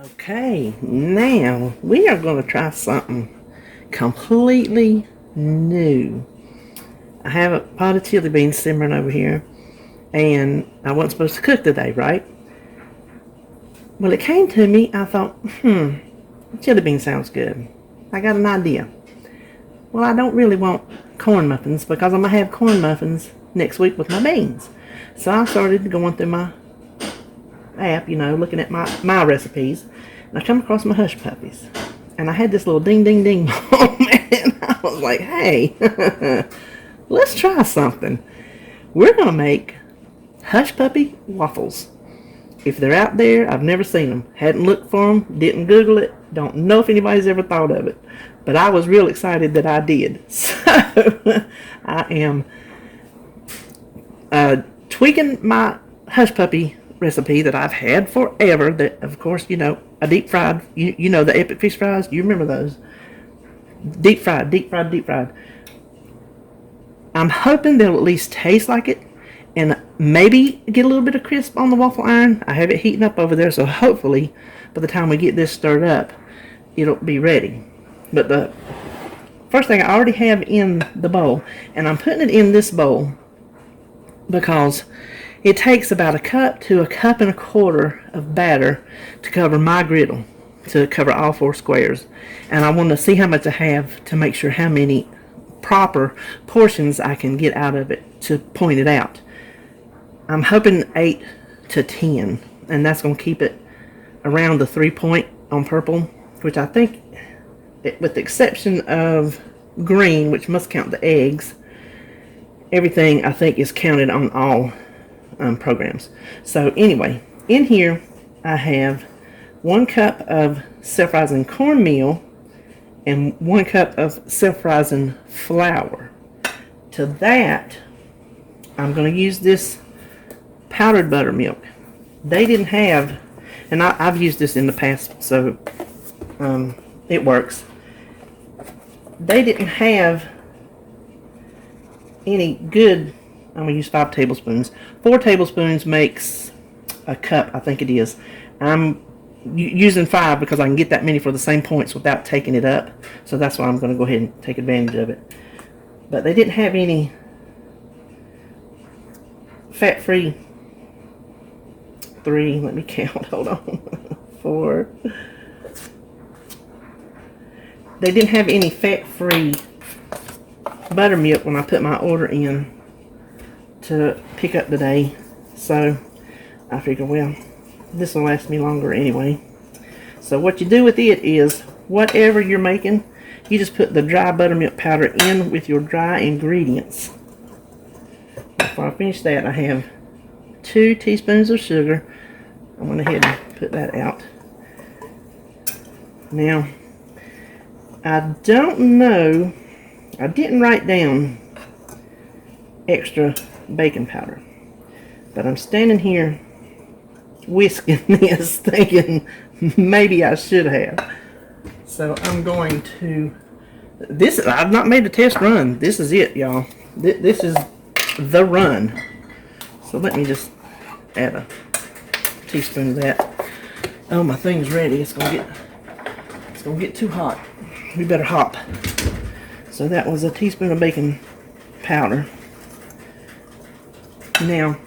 Okay, now we are going to try something completely new. I have a pot of chili beans simmering over here, and I wasn't supposed to cook today, right? Well, it came to me, I thought, chili bean sounds good. I got an idea. Well, I don't really want corn muffins because I'm going to have corn muffins next week with my beans. So I started going through my app, looking at my recipes, and I come across my Hush Puppies, and I had this little ding ding ding moment, and I was like, hey, let's try something. We're gonna make Hushpuppy Waffles. If they're out there, I've never seen them, hadn't looked for them, didn't Google it, don't know if anybody's ever thought of it, but I was real excited that I did. So I am tweaking my Hushpuppy recipe that I've had forever, that of course, a deep fried, the epic fish fries, you remember those? Deep fried. I'm hoping they'll at least taste like it and maybe get a little bit of crisp on the waffle iron. I have it heating up over there, so hopefully by the time we get this stirred up, it'll be ready. But the first thing, I already have in the bowl, and I'm putting it in this bowl because it takes about a cup to a cup and a quarter of batter to cover my griddle, to cover all 4 squares. And I want to see how much I have to make sure how many proper portions I can get out of it to point it out. I'm hoping 8 to 10, and that's going to keep it around the 3 point on purple, which I think, with the exception of green, which must count the eggs, everything I think is counted on all programs. So anyway, in here I have 1 cup of self-rising cornmeal and 1 cup of self-rising flour. To that, I'm going to use this powdered buttermilk. They didn't have, and I've used this in the past, so it works. They didn't have any good. I'm going to use 5 tablespoons. 4 tablespoons makes a cup, I think it is. I'm using 5 because I can get that many for the same points without taking it up. So that's why I'm going to go ahead and take advantage of it. But they didn't have any fat-free. 3, let me count, hold on. 4. They didn't have any fat-free buttermilk when I put my order in to pick up today, so I figured, well, this will last me longer anyway. So what you do with it is, whatever you're making, you just put the dry buttermilk powder in with your dry ingredients. Before I finish that, I have 2 teaspoons of sugar. I went ahead and put that out. Now, I don't know, I didn't write down extra baking powder, but I'm standing here whisking this thinking maybe I should have. So I'm going to, I've not made a test run. This is it, y'all. This is the run. So let me just add a teaspoon of that. Oh, my thing's ready. It's gonna get too hot. We better hop. So that was a teaspoon of baking powder. Now,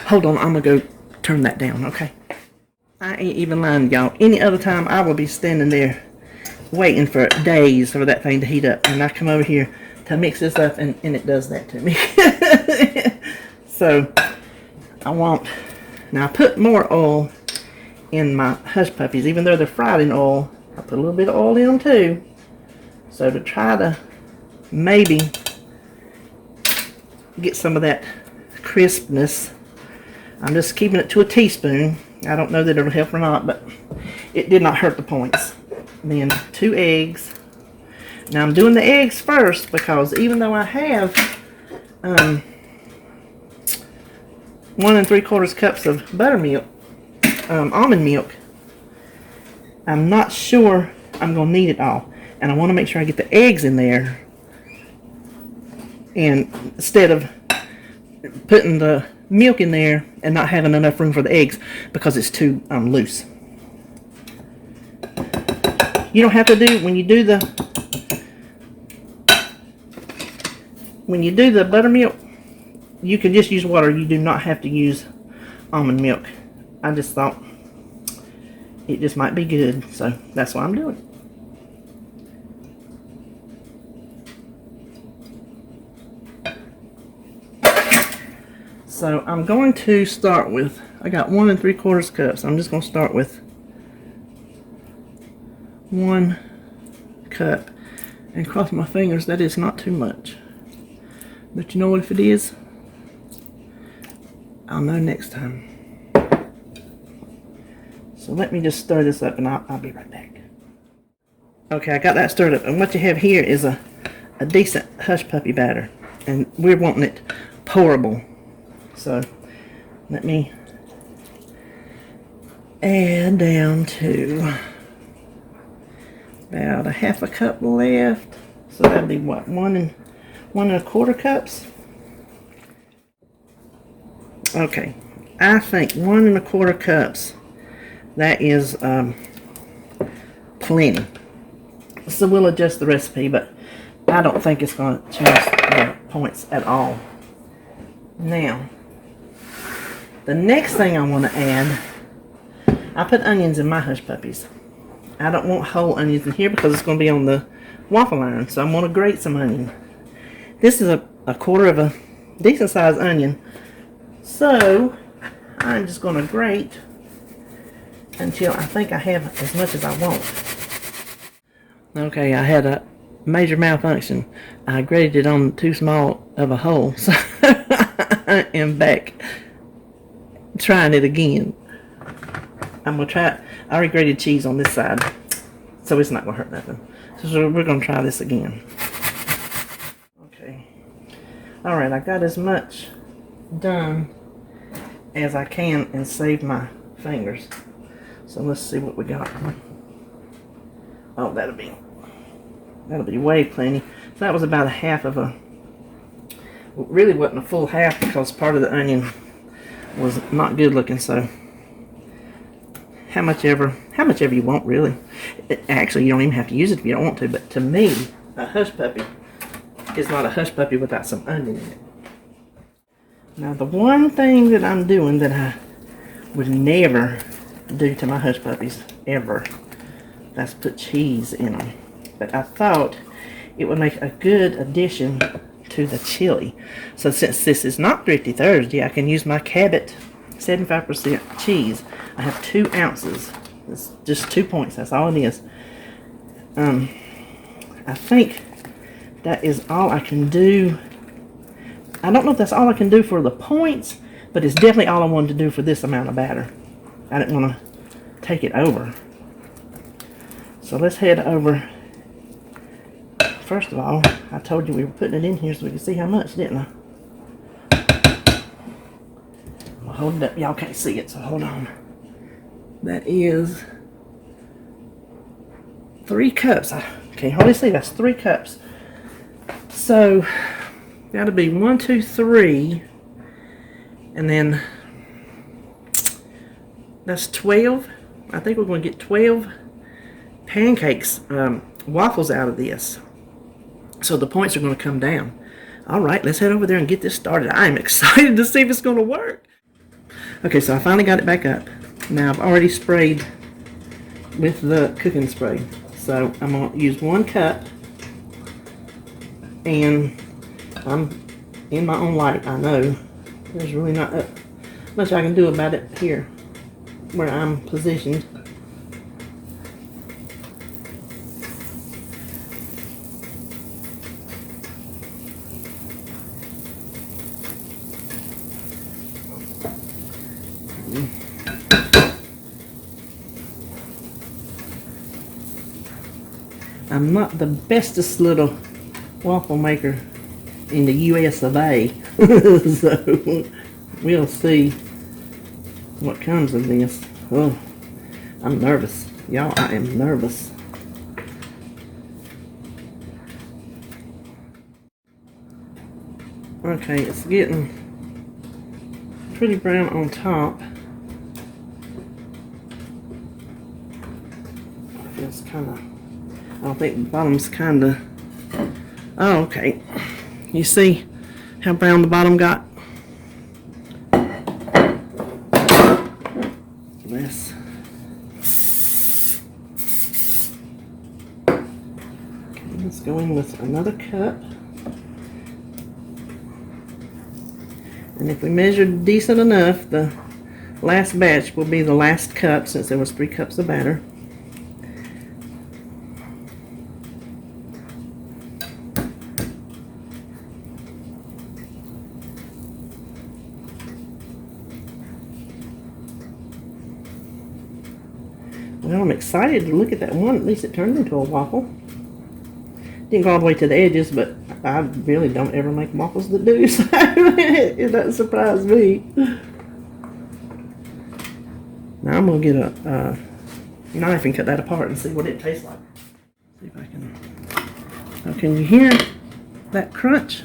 hold on, I'm going to go turn that down, okay? I ain't even lying, y'all. Any other time, I will be standing there waiting for days for that thing to heat up. And I come over here to mix this up, and it does that to me. So, now I put more oil in my Hush Puppies. Even though they're fried in oil, I put a little bit of oil in them too. So to try to maybe get some of that crispness, I'm just keeping it to a teaspoon. I don't know that it'll help or not, but it did not hurt the points. Then 2 eggs. Now I'm doing the eggs first because even though I have 1 3/4 cups of buttermilk, almond milk, I'm not sure I'm going to need it all. And I want to make sure I get the eggs in there, and instead of putting the milk in there and not having enough room for the eggs because it's too loose. You don't have to do, when you do the buttermilk, you can just use water. You do not have to use almond milk. I just thought it just might be good, so that's what I'm doing. So I'm going to start with, I got 1 3/4 cups. I'm just going to start with 1 cup and cross my fingers that is not too much. But you know what, if it is, I'll know next time. So let me just stir this up and I'll be right back. Okay, I got that stirred up, and what you have here is a decent Hushpuppy batter, and we're wanting it pourable. So let me add down to about 1/2 cup left. So that'd be what, 1 1/4 cups? Okay, I think 1 1/4 cups, that is plenty. So we'll adjust the recipe, but I don't think it's going to change the points at all. Now, the next thing I want to add, I put onions in my Hushpuppies. I don't want whole onions in here because it's going to be on the waffle iron, so I'm going to grate some onion. This is a 1/4 of a decent sized onion, so I'm just going to grate until I think I have as much as I want. Okay, I had a major malfunction. I grated it on too small of a hole, so I am back trying it again. I'm going to try it. I already grated cheese on this side, so it's not going to hurt nothing. So we're going to try this again. Okay. Alright, I got as much done as I can and save my fingers. So let's see what we got. Oh, that'll be way plenty. So that was about 1/2 of a, really wasn't a full half because part of the onion was not good looking. So how much ever you want, really. Actually, you don't even have to use it if you don't want to, but to me, a Hushpuppy is not a Hushpuppy without some onion in it. Now, the one thing that I'm doing that I would never do to my Hushpuppies, ever, that's put cheese in them. But I thought it would make a good addition to the chili. So since this is not Thrifty Thursday, I can use my Cabot 75% cheese. I have 2 ounces. It's just 2 points. That's all it is. I think that is all I can do. I don't know if that's all I can do for the points, but it's definitely all I wanted to do for this amount of batter. I didn't want to take it over. So let's head over. First of all, I told you we were putting it in here so we could see how much, didn't I? I'll hold it up. Y'all can't see it, so hold on. That is 3 cups. I can't hardly see. That's 3 cups. So that'll be 1, 2, 3, and then that's 12. I think we're going to get 12 pancakes, waffles out of this. So the points are going to come down. Alright, let's head over there and get this started. I'm excited to see if it's going to work. Okay, so I finally got it back up. Now I've already sprayed with the cooking spray. So I'm going to use 1 cup. And I'm in my own light, I know. There's really not much I can do about it here where I'm positioned. I'm not the bestest little waffle maker in the US of A, so we'll see what comes of this. Oh, I'm nervous. Y'all, I am nervous. Okay, it's getting pretty brown on top. It's kind of I think the bottom's kind of... Oh, okay. You see how brown the bottom got? This. Okay, let's go in with another cup. And if we measured decent enough, the last batch will be the last cup, since there was 3 cups of batter. Well, I'm excited to look at that one. At least it turned into a waffle. Didn't go all the way to the edges, but I really don't ever make waffles that do, so it doesn't surprise me. Now I'm going to get a knife and cut that apart and see what it tastes like. See if I can... Oh, can you hear that crunch?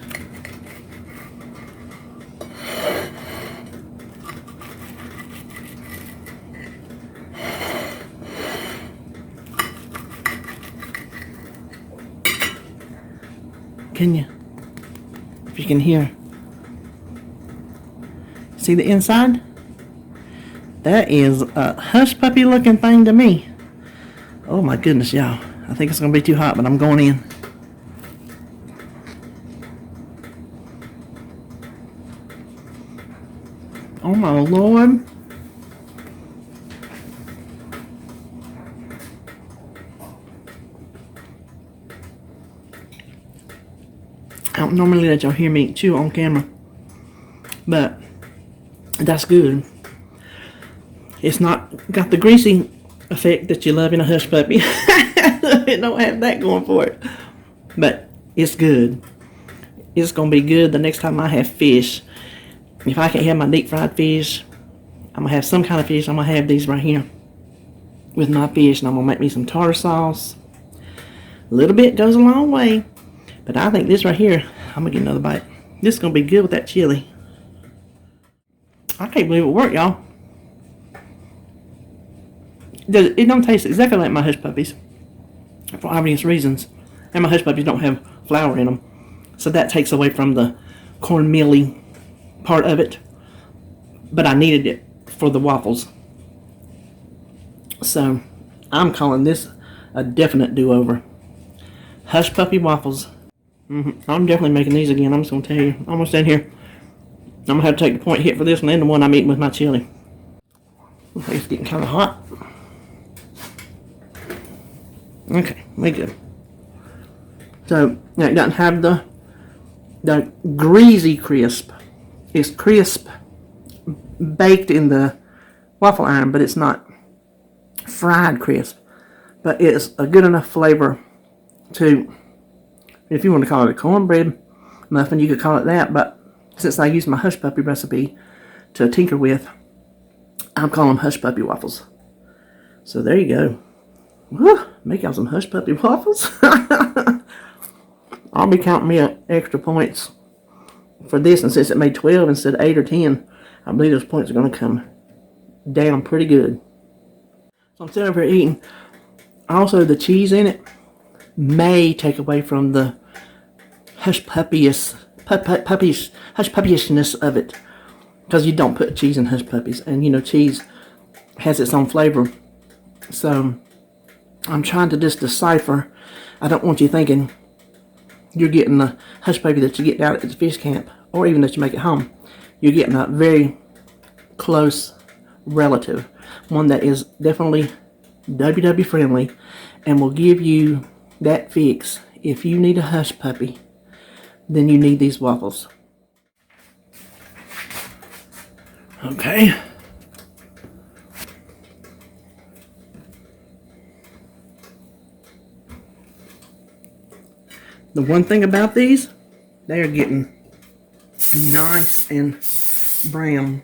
Can you? If you can hear. See the inside? That is a Hushpuppy looking thing to me. Oh my goodness, y'all. I think it's going to be too hot, but I'm going in. Oh my Lord. I don't normally let y'all hear me chew on camera, but that's good. It's not got the greasy effect that you love in a Hushpuppy. It don't have that going for it, but it's good. It's gonna be good the next time I have fish. If I can't have my deep fried fish, I'm gonna have some kind of fish. I'm gonna have these right here with my fish, and I'm gonna make me some tartar sauce. A little bit goes a long way. But I think this right here, I'm going to get another bite. This is going to be good with that chili. I can't believe it worked, y'all. It don't taste exactly like my Hushpuppies, for obvious reasons. And my Hushpuppies don't have flour in them. So that takes away from the cornmeal-y part of it. But I needed it for the waffles. So I'm calling this a definite do-over. Hushpuppy Waffles. I'm definitely making these again. I'm just going to tell you. Almost in here. I'm going to have to take the point hit for this one and the one I'm eating with my chili. Okay, it's getting kind of hot. Okay, we good. So, it doesn't have the greasy crisp. It's crisp baked in the waffle iron, but it's not fried crisp. But it's a good enough flavor to... If you want to call it a cornbread muffin, you could call it that, but since I used my Hushpuppy recipe to tinker with, I'm calling them Hushpuppy Waffles. So there you go. Woo, make y'all some Hushpuppy Waffles. I'll be counting me extra points for this, and since it made 12 instead of 8 or 10, I believe those points are going to come down pretty good. So I'm sitting over here eating. Also, the cheese in it may take away from the hushpuppyishness of it, because you don't put cheese in Hushpuppies, and you know cheese has its own flavor. So I'm trying to just decipher. I don't want you thinking you're getting the Hushpuppy that you get out at the fish camp, or even that you make at home. You're getting a very close relative, one that is definitely WW friendly and will give you that fix. If you need a Hushpuppy, then you need these waffles. Okay. The one thing about these, they are getting nice and brown.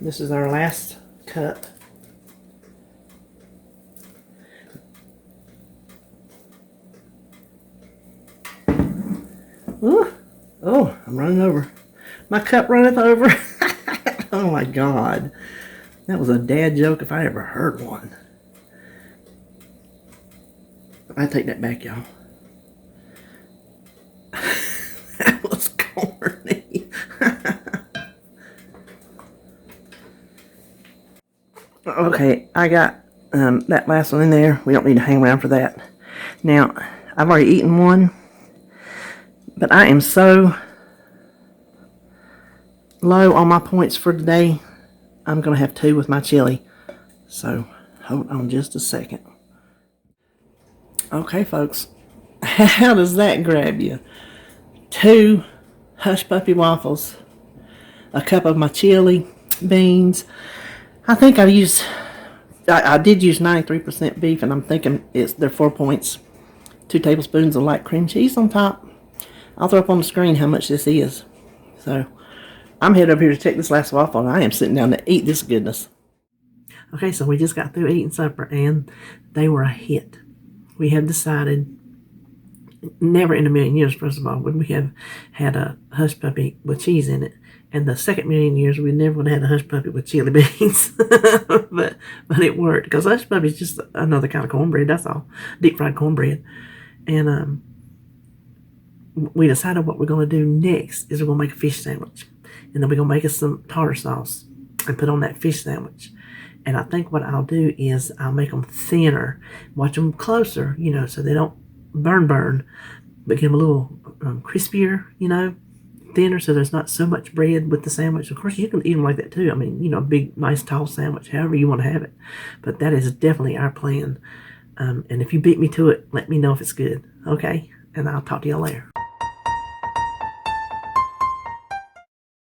This is our last cup. Ooh. Oh, I'm running over. My cup runneth over. Oh my God. That was a dad joke if I ever heard one. I take that back, y'all. That was corny. Okay, I got that last one in there. We don't need to hang around for that. Now, I've already eaten one, but I am so low on my points for today. I'm going to have 2 with my chili. So, hold on just a second. Okay, folks. How does that grab you? 2 Hushpuppy Waffles, a cup of my chili, beans. I think I did use 93% beef, and I'm thinking they're 4 points. 2 tablespoons of light cream cheese on top. I'll throw up on the screen how much this is. So, I'm headed over here to check this last waffle, and I am sitting down to eat this goodness. Okay, so we just got through eating supper, and they were a hit. We have decided, never in a million years, first of all, would we have had a hush puppy with cheese in it. And the second million years, we never would have had a hush puppy with chili beans. but it worked, because hush puppy is just another kind of cornbread, that's all. Deep fried cornbread. And we decided what we're going to do next is we're going to make a fish sandwich. And then we're going to make us some tartar sauce and put on that fish sandwich. And I think what I'll do is I'll make them thinner, watch them closer, you know, so they don't burn, but get them a little crispier, you know, thinner, so there's not so much bread with the sandwich. Of course, you can eat them like that too. I mean, you know, a big, nice, tall sandwich, however you want to have it. But that is definitely our plan. And if you beat me to it, let me know if it's good, okay? And I'll talk to y'all later.